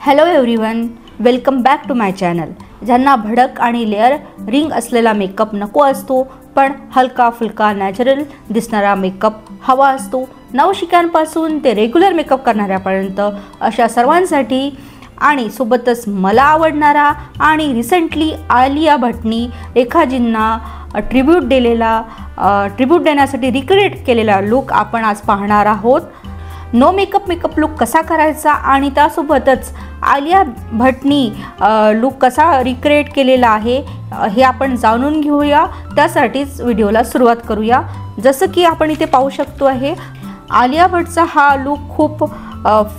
Hello everyone, welcome back to my channel. ज्यांना भडक आणि लेअर रिंग असलेला मेकअप नको असतो, पण हलका फुलका नॅचरल दिसणारा मेकअप हवा असतो, नवशिक्यांपासून ते रेग्युलर मेकअप करणाऱ्यापर्यंत, अशा सर्वांसाठी आणि सोबतच मला आवडणारा आणि रिसेंटली आलिया भट्टनी रेखाजींना ट्रिब्यूट देण्यासाठी रिक्रिएट केलेला लुक आपण आज पाहणार आहोत. नो मेकअप लुक कसा करायचा आणि त्यासोबतच आलिया भट्टनी लुक कसा रिक्रिएट केलेला आहे हे आपण जाणून घेऊया. त्यासाठीच व्हिडिओला सुरुवात करूया. जसं की आपण इथे पाहू शकतो आहे, आलिया भट्टचा हा लुक खूप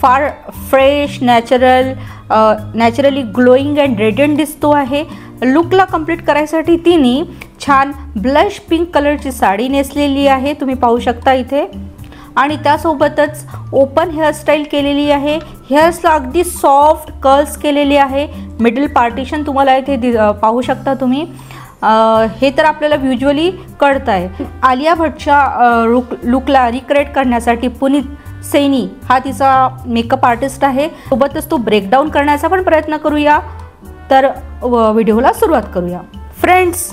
फार fresh, naturally glowing and radiant दिसतो आहे. लुकला कंप्लीट करायसाठी तिने छान ब्लश पिंक कलरची साडी नेसलेली आहे, तुम्ही पाहू शकता इथे. आणि त्यासोबतच ओपन हेअरस्टाईल केलेली आहे. हेअर्सला अगदी सॉफ्ट कर्ल्स केलेली आहे. मिडल पार्टिशन तुम्हाला इथे पाहू शकता तुम्ही. हे तर आपल्याला व्हिज्युअली कळत आहे. आलिया भट्टच्या लुकला रिक्रिएट करण्यासाठी पुनीत सैनी हा तिचा मेकअप आर्टिस्ट आहे. सोबतच तो ब्रेकडाऊन करण्याचा पण प्रयत्न करूया. तर व्हिडिओला सुरुवात करूया. फ्रेंड्स,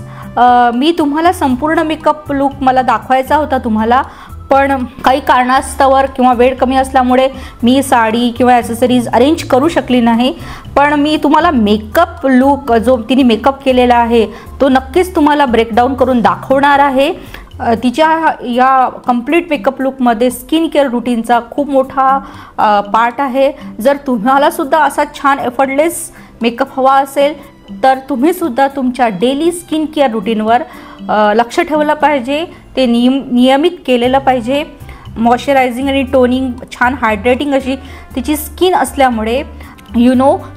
मी तुम्हाला संपूर्ण मेकअप लुक मला दाखवायचा होता तुम्हाला, पण काही कारणास्तवर किंवा वेळ कमी असल्यामुळे मी साडी किंवा ॲक्सेसरीज अरेंज करू शकली नाही. पण मी तुम्हाला मेकअप लुक जो तिने मेकअप केलेला आहे तो नक्कीच तुम्हाला ब्रेकडाऊन करून दाखवणार आहे. तिच्या या कंप्लीट मेकअप लुकमध्ये स्किन केअर रुटीनचा खूप मोठा पार्ट आहे. जर तुम्हालासुद्धा असा छान एफर्टलेस मेकअप हवा असेल तर तुम्हीसुद्धा तुमच्या डेली स्किन केअर रुटीनवर लक्ष ठेवलं पाहिजे. ते नियमित केलेलं पाहिजे. मॉइश्चरायझिंग आणि टोनिंग, छान हायड्रेटिंग अशी तिची स्किन असल्यामुळे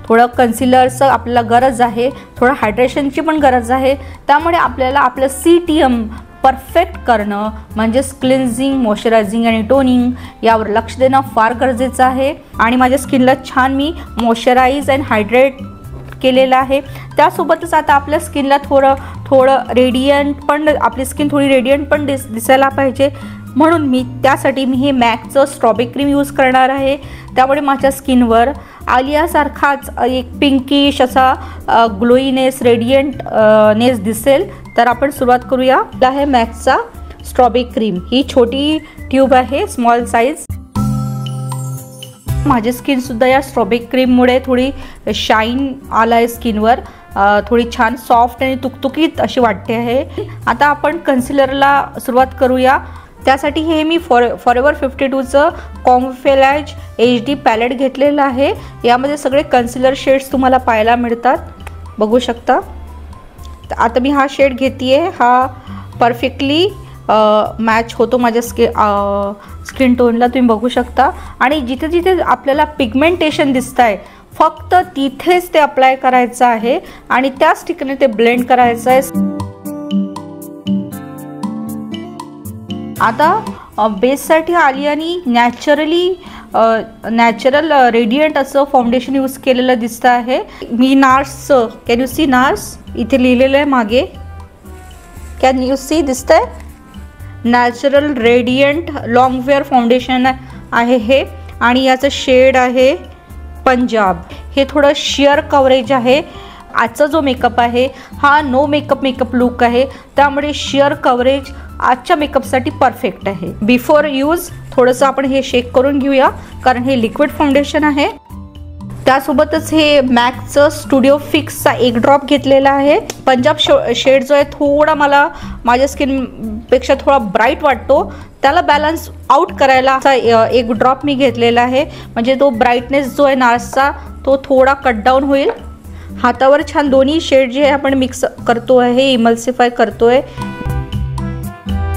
थोडं कन्सिलरचं आपल्याला गरज आहे, थोडं हायड्रेशनची पण गरज आहे. त्यामुळे आपल्याला आपलं CTM परफेक्ट करणं म्हणजेच क्लिन्झिंग, मॉइश्चरायझिंग आणि टोनिंग यावर लक्ष देणं फार गरजेचं आहे. आणि माझ्या स्किनला छान मी मॉइश्चराइज अँड हायड्रेट केलेलं आहे. त्यासोबतच आता आपल्या स्किनला थोडं रेडियंट पण, आपली स्किन थोडी रेडियंट पण दिसायला पाहिजे. म्हणून त्यासाठी मी हे मॅकचं स्ट्रॉबेरी क्रीम यूज करणार आहे. त्यामुळे माझ्या स्किनवर आलियासारखाच एक पिंकिश असा ग्लोईनेस, रेडियंटनेस दिसेल. तर आपण सुरुवात करूया. आहे मॅकचा स्ट्रॉबेरी क्रीम. ही छोटी ट्यूब आहे, स्मॉल साईज. माझी स्किनसुद्धा या स्ट्रॉबेरी क्रीममुळे थोडी शाईन आला आहे स्किनवर. थोडी छान सॉफ्ट आणि तुकतुकीत अशी वाटते आहे. आता आपण कन्सिलरला सुरुवात करूया. त्यासाठी हे मी फॉरएवर 52चं कॉम्फेलाज HD पॅलेट घेतलेलं आहे. यामध्ये सगळे कन्सिलर शेड्स तुम्हाला पाहायला मिळतात, बघू शकता. आता मी हा शेड घेते आहे. हा परफेक्टली मॅच होतो माझ्या स्किन टोनला, तुम्ही बघू शकता. आणि जिथे जिथे आपल्याला पिगमेंटेशन दिसत आहे फक्त तिथेच ते अप्लाय करायचं आहे आणि त्या स्टिकने ते ब्लेंड करायचं आहे. आता बेससाठी आलियानी नॅचरल रेडियंट असं फाउंडेशन यूज केलेलं दिसतं आहे. मी नार्सचं, कॅन यू सी नार्स इथे लिहिलेलं आहे मागे, कॅन यू सी दिसतंय. Natural radiant long wear foundation आहे हे. आणि याचं शेड आहे पंजाब. हे थोडं शिअर कव्हरेज आहे. आजचा जो मेकअप आहे हा नो मेकअप लुक आहे, त्यामुळे शिअर कव्हरेज आजच्या मेकअपसाठी परफेक्ट आहे. बिफोर यूज थोडंसं आपण हे शेक करून घेऊया, कारण हे लिक्विड फाउंडेशन आहे. त्यासोबतच हे मॅकचं स्टुडिओ फिक्सचा एक ड्रॉप घेतलेला आहे. पंजाब शेड जो आहे थोडा मला माझ्या स्किनपेक्षा थोडा ब्राईट वाटतो, त्याला बॅलन्स आउट करायला एक ड्रॉप मी घेतलेला आहे. म्हणजे तो ब्राईटनेस जो आहे नार्सचा तो थोडा कट डाऊन होईल. हातावर छान दोन्ही शेड जे आहे आपण मिक्स करतो आहे, इमल्सिफाय करतो आहे.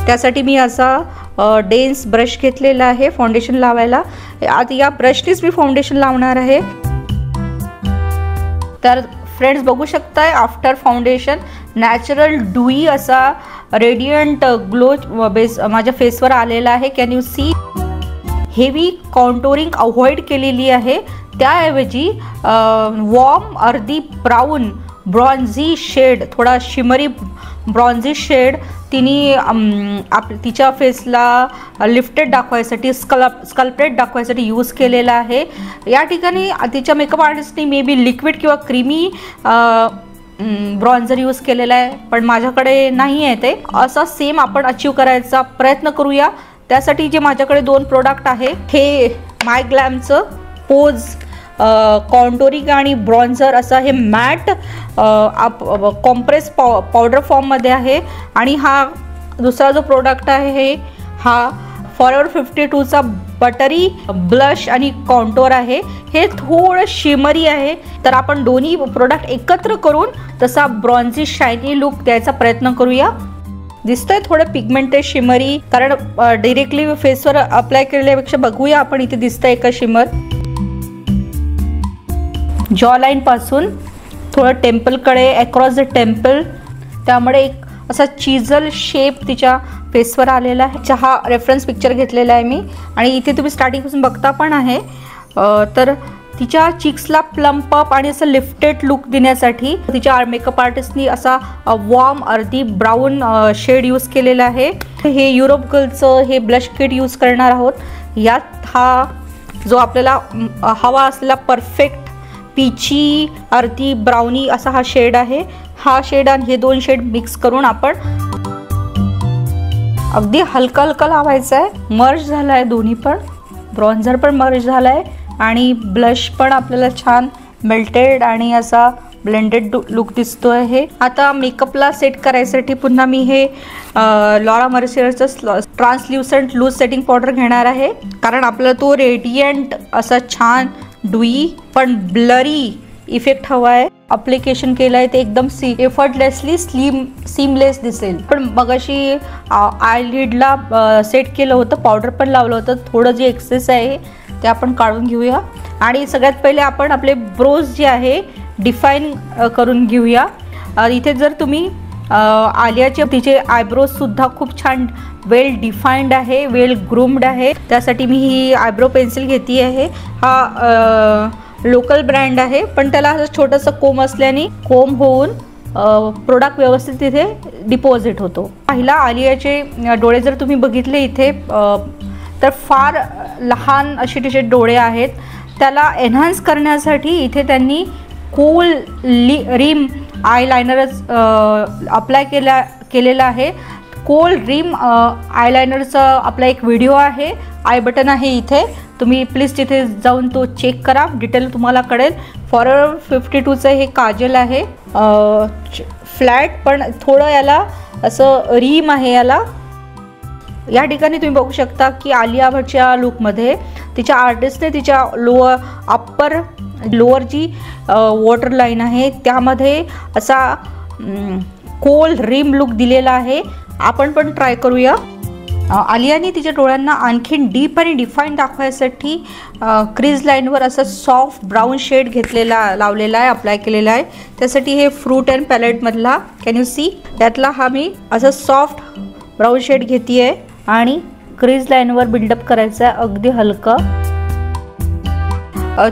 त्यासाठी मी असा डेन्स ब्रश घेतलेला आहे फाउंडेशन लावायला. आता या ब्रशनीच मी फाउंडेशन लावणार आहे. तर फ्रेंड्स बघू शकताय, आफ्टर फाउंडेशन नॅचरल डुई असा रेडियंट ग्लो बेस माझ्या फेसवर आलेला आहे. Can you see. Heavy contouring avoid केलेली आहे. त्याऐवजी वॉर्म अर्धी ब्राऊन ब्रॉन्झी शेड, थोडा शिमरी ब्रॉन्झी शेड तिने तिच्या फेसला लिफ्टेड दाखवायसाठी स्कल्प्टेड दाखवायसाठी यूज केलेला आहे। या ठिकाणी तिच्या मेकअप आर्टिस्टने मे बी लिक्विड किंवा क्रीमी ब्रॉन्झर यूज केलेला आहे, पण माझ्याकडे नाही आहे ते। असा सेम आपण अचीव करायचा प्रयत्न करूया। त्यासाठी जे माझ्याकडे 2 प्रोडक्ट आहे, हे माय ग्लॅमचं पोज कॉन्टोरिंग आणि ब्रॉन्झर असं हे मॅट कॉम्प्रेस पावडर फॉर्ममध्ये आहे। आणि हा दुसरा जो प्रोडक्ट आहे हा फॉरएवर 52चा बटरी ब्लश आणि कॉन्टोर आहे। हे थोडं शिमरी आहे, तर आपण दोन्ही प्रोडक्ट एकत्र करून तसा ब्रॉन्झी शायनी लुक द्यायचा प्रयत्न करूया। दिसतंय थोडं पिगमेंटेड शिमरी, कारण डायरेक्टली फेसवर अप्लाय केल्यापेक्षा बघूया आपण इथे दिसतंय का शिमर। जॉ लाईन पासून थोडं टेम्पलकडे अक्रॉस द टेम्पल, त्यामुळे एक असा चिझल शेप तिच्या फेसवर आलेला आहे। हा रेफरन्स पिक्चर घेतलेला आहे मी, आणि इथे तुम्ही स्टार्टिंगपासून बघता पण आहे। तर तिच्या चिक्सला प्लम्प अप आणि असं लिफ्टेड लुक देण्यासाठी तिच्या मेकअप आर्टिस्टनी असा वॉर्म अर्धी ब्राऊन शेड यूज केलेला आहे। हे युरोप गर्लचं हे ब्लश किट यूज करणार आहोत। यात हा जो आपल्याला हवा असलेला परफेक्ट पीची अर्धी ब्राउनी असा हा शेड आहे। हा शेड आणि हे 2 शेड मिक्स करून आपण अगदी हलका हलका लावायचा आहे। मर्ज झाला आहे दोन्ही पण, ब्रॉन्झर पण मर्ज झाला आहे आणि ब्लश पण आपल्याला छान मेल्टेड आणि असा ब्लेंडेड लुक दिसतो आहे। आता मेकअपला सेट करायसाठी पुन्हा मी हे लॉरा मर्सियरचं ट्रान्सल्युसंट लूज सेटिंग पावडर घेणार आहे, कारण आपल्याला तो रेडियंट असा छान डुई पण ब्लरी इफेक्ट हवा आहे। अप्लिकेशन केलं आहे ते एकदम एफर्टलेसली सीमलेस दिसेल। पण मगाशी आयलिडला सेट केलं होतं, पावडर पण लावलं होतं, थोडं जे एक्सेस आहे ते आपण काढून घेऊया। आणि सगळ्यात पहिले आपण आपले ब्रोज जे आहे डिफाईन करून घेऊया। इथे जर तुम्ही आलियाचे तिचे आयब्रोज सुद्धा खूप छान वेल डिफाईन्ड आहे, वेल ग्रूम्ड आहे। त्यासाठी मी ही आयब्रो पेन्सिल घेतली आहे। हा लोकल ब्रँड आहे, पण त्याला असं छोटंसं कोम असल्याने कोम होऊन प्रोडक्ट व्यवस्थित तिथे डिपॉझिट होतो। पहिला आलियाचे डोळे जर तुम्ही बघितले इथे तर फार लहान असे तिचे डोळे आहेत। त्याला एनहान्स करण्यासाठी इथे त्यांनी कूल रिम आयलायनरच अप्लाय केलेला आहे। कोल रिम आयलायनरचा आपला एक व्हिडिओ आहे, आय बटन आहे इथे, तुम्ही प्लीज तिथे जाऊन तो चेक करा, डिटेल तुम्हाला कळेल। फॉरएवर 52चं हे काजल आहे, फ्लॅट पण थोडं याला असं रिम आहे याला। या ठिकाणी तुम्ही बघू शकता की आलिया भटच्या लुकमध्ये तिच्या आर्टिस्टने तिच्या लोअर जी वॉटर लाईन आहे त्यामध्ये असा कोल रिम लुक दिलेला आहे। आपण पण ट्राय करूया। आलियाने तिच्या डोळ्यांना आणखीन डीप आणि डिफाईन दाखवायसाठी क्रीज लाईनवर असं सॉफ्ट ब्राऊन शेड लावलेला आहे, अप्लाय केलेला आहे। त्यासाठी हे फ्रूट अँड पॅलेटमधला कॅन यू सी त्यातला हा मी असं सॉफ्ट ब्राऊन शेड घेते आहे आणि क्रीज लाईनवर बिल्डअप करायचा आहे अगदी हलका।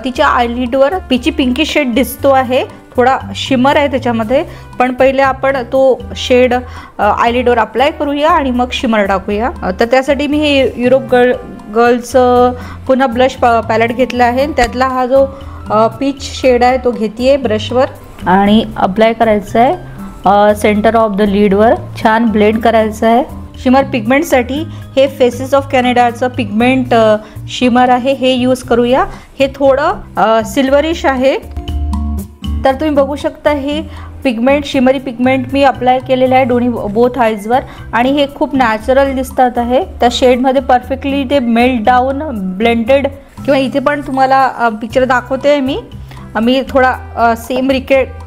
तिच्या आयलिडवर पिची पिंकी शेड दिसतो आहे, थोडा शिमर आहे त्याच्यामध्ये, पण पहिले आपण तो शेड आयलिडवर अप्लाय करूया आणि मग शिमर टाकूया। तर त्यासाठी मी हे युरोप गर्लचं पुन्हा ब्लश पॅलेट घेतला आहे। त्यातला हा जो पीच शेड आहे तो घेते ब्रशवर आणि अप्लाय करायचा आहे सेंटर ऑफ द लीडवर, छान ब्लेंड करायचं आहे। शिमर पिगमेंटसाठी हे फेसेस ऑफ कॅनडाचं पिगमेंट शिमर आहे, हे यूज करूया। हे थोडं सिल्वरिश आहे, तर तुम्ही बघू शकता हे पिगमेंट शिमरी पिगमेंट मी अप्लाय केलेलं आहे दोन्ही बोथ आईजवर, आणि हे खूप नॅचरल दिसतात आहे। त्या शेडमध्ये परफेक्टली ते मेल्ट डाऊन ब्लेंडेड, किंवा इथे पण तुम्हाला पिक्चर दाखवते मी थोडा सेम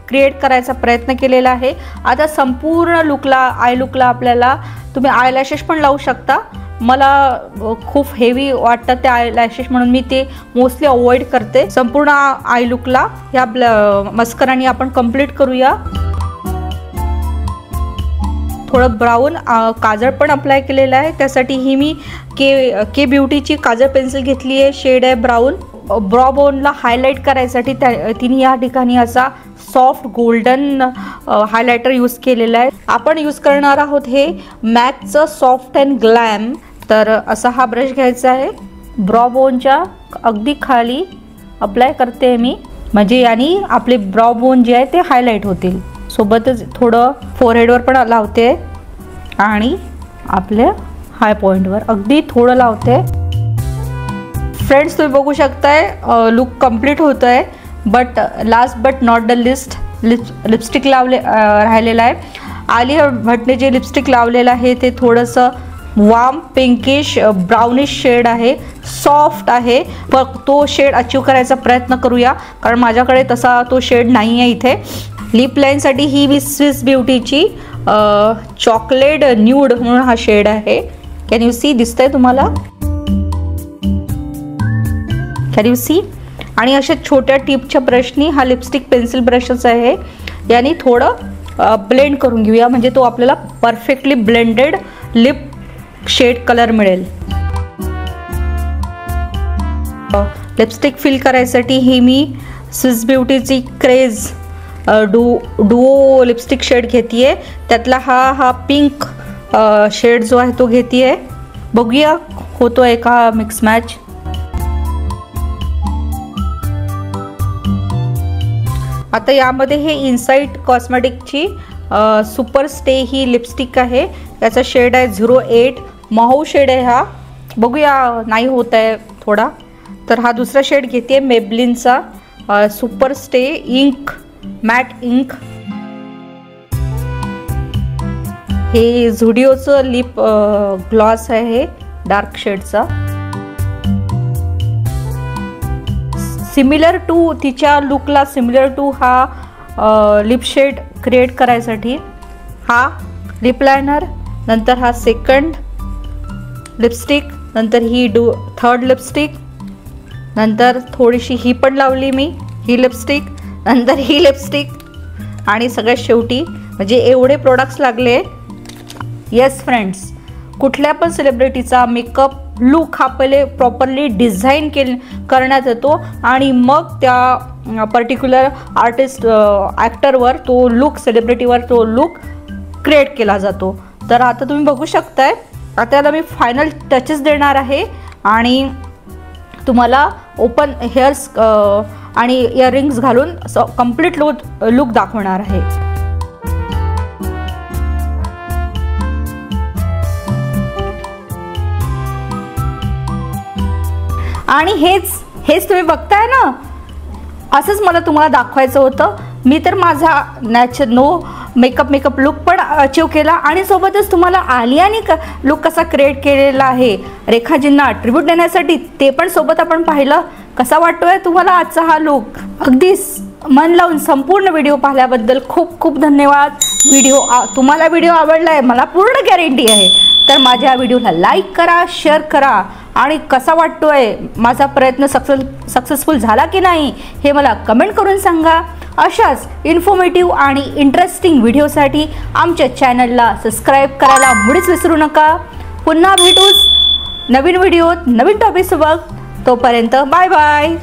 क्रिएट करायचा प्रयत्न केलेला आहे। आता संपूर्ण आय लुकला आपल्याला तुम्ही आय लॅशेस पण लावू शकता। मला खूप हेवी वाटतात ते आय लॅशेस, म्हणून मी ते मोस्टली अवॉइड करते। संपूर्ण आय लुकला या मस्कराने आपण कंप्लीट करूया। थोडं ब्राऊन काजळ पण अप्लाय केलेलं आहे, त्यासाठी ही मी के ब्युटीची काजळ पेन्सिल घेतली आहे, शेड आहे ब्राऊन। ब्रॉ बोनला हायलाईट करायसाठी तिने या ठिकाणी असा सॉफ्ट गोल्डन हायलायटर यूज केलेला आहे. आपण यूज करणार आहोत हे मॅकचं सॉफ्ट अँड ग्लॅम. तर असा हा ब्रश घ्यायचा आहे, ब्रॉ बोनच्या अगदी खाली अप्लाय करते मी, म्हणजे यानी आपले ब्रॉ बोन जे आहे ते हायलाईट होतील. सोबतच थोडं फोरहेडवर पण लावते आणि आपल्या हाय पॉईंटवर अगदी थोडं लावते. फ्रेंड्स, तुम्ही बघू शकताय लुक कंप्लीट होत आहे. But last but not the list, lipstick राहिलेलं आहे. आलिया भट्टने जे लिपस्टिक लावलेलं आहे ते थोडंसं वार्म पिंकिश ब्राउनिश शेड आहे, सॉफ्ट आहे. पण तो शेड अचीव करायचा प्रयत्न करूया, कारण माझ्याकडे तसा तो शेड नाही आहे इथे. लिप लाईनसाठी ही मी स्विस ब्युटीची चॉकलेट न्यूड म्हणून हा शेड आहे. कॅन यू सी, दिसतंय तुम्हाला? Can you see? आणि अशा छोट्या टिपच्या ब्रशनी, हा लिपस्टिक पेन्सिल ब्रशच आहे, याने थोडं ब्लेंड करून घेऊया, म्हणजे तो आपल्याला perfectly blended lip shade colour मिळेल. लिपस्टिक फिल करायसाठी ही मी स्विस ब्युटीची क्रेज डुओ लिपस्टिक शेड घेतीये. त्यातला हा पिंक शेड जो आहे तो घेतीये. बघूया होतोय का मिक्स मॅच. आता यामध्ये हे इनसाइट कॉस्मेटिकची सुपर स्टे ही लिपस्टिक आहे. याचा शेड आहे 08, महू शेड आहे हा. बघूया नाही होत आहे थोडा. तर हा दुसरा शेड घेते मेबलिनचा super stay ink matte ink. हे झुडिओचं लिप ग्लॉस आहे डार्क शेडचा. सिमिलर टू तिच्या लुकला सिमिलर टू हा लिप शेड क्रिएट करायसाठी हा लिप लायनर, नंतर हा सेकंड लिपस्टिक, नंतर ही थर्ड लिपस्टिक, नंतर थोडीशी ही पण लावली मी ही लिपस्टिक, नंतर ही लिपस्टिक आणि सगळ्यात शेवटी म्हणजे एवढे प्रोडक्ट्स लागले. येस फ्रेंड्स, कुठल्या पण सेलिब्रिटीचा मेकअप लुक हा पहिले प्रॉपरली डिझाईन करण्यात येतो आणि मग त्या पर्टिक्युलर आर्टिस्ट ॲक्टरवर तो लुक, सेलिब्रिटीवर तो लुक क्रिएट केला जातो. तर आता तुम्ही बघू शकताय, आता त्याला मी फायनल टचेस देणार आहे आणि तुम्हाला ओपन हेअर्स आणि इयरिंग्स घालून कंप्लीट लुक दाखवणार आहे. आणि हेच तुम्ही बघताय ना, असंच मला तुम्हाला दाखवायचं होतं. मी तर माझा नो मेकअप लुक पण अचीव केला आणि सोबतच तुम्हाला आलियाने लुक कसा क्रिएट केलेला आहे रेखाजींना ट्रिब्यूट देण्यासाठी ते पण सोबत आपण पाहिलं. कसा वाटतोय तुम्हाला आजचा हा लुक? अगदी मन लावून संपूर्ण व्हिडिओ पाहिल्याबद्दल खूप खूप धन्यवाद. तुम्हाला व्हिडिओ आवडलाय मला पूर्ण गॅरंटी आहे. तर माझ्या व्हिडिओला लाईक करा, शेअर करा आणि कसा वाटतोय माझा प्रयत्न सक्सेसफुल झाला की नाही हे मला कमेंट करून सांगा. अशाच इन्फॉर्मेटिव्ह आणि इंटरेस्टिंग व्हिडिओसाठी आमच्या चॅनलला सबस्क्राईब करायला मुळीच विसरू नका. पुन्हा भेटूच नवीन व्हिडिओत नवीन टॉपिकसोबत. तोपर्यंत बाय बाय.